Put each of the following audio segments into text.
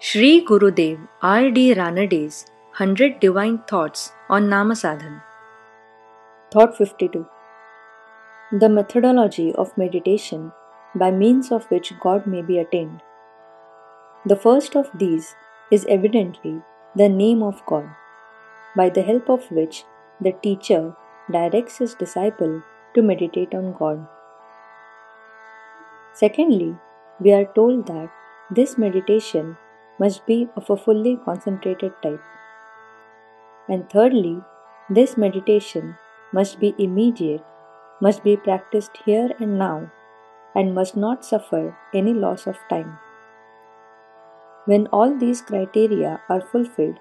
Shri Gurudev R.D. Ranade's 100 Divine Thoughts on Namasadhan. Thought 52. The methodology of meditation by means of which God may be attained. The first of these is evidently the name of God, by the help of which the teacher directs his disciple to meditate on God. Secondly, we are told that this meditation must be of a fully concentrated type. And thirdly, this meditation must be immediate, must be practiced here and now, and must not suffer any loss of time. When all these criteria are fulfilled,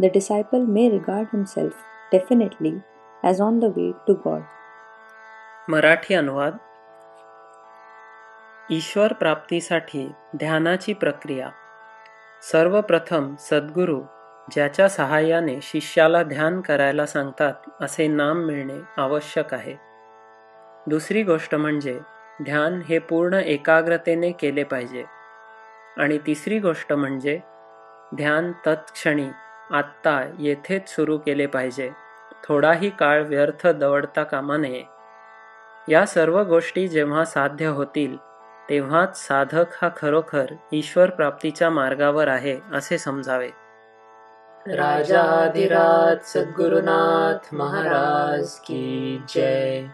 the disciple may regard himself definitely as on the way to God. Marathi अनुवाद. ईश्वर प्राप्तीसाठी ध्यानाची प्रक्रिया. सर्वप्रथम सद्गुरू ज्याच्या सहाय्याने शिष्याला ध्यान करायला सांगतात असे नाम मिळणे आवश्यक आहे. दुसरी गोष्ट म्हणजे ध्यान हे पूर्ण एकाग्रतेने केले पाहिजे. आणि तिसरी गोष्ट म्हणजे ध्यान तत्क्षणी आत्ता येथेच सुरू केले पाहिजे. थोडाही काळ व्यर्थ दवडता कामा नये. या सर्व गोष्टी जेव्हा साध्य होतील तेव्हाच साधक हा खरोखर ईश्वर प्राप्तीच्या मार्गावर आहे असे समजावे. राजाधिराज सद्गुरुनाथ महाराज की जय.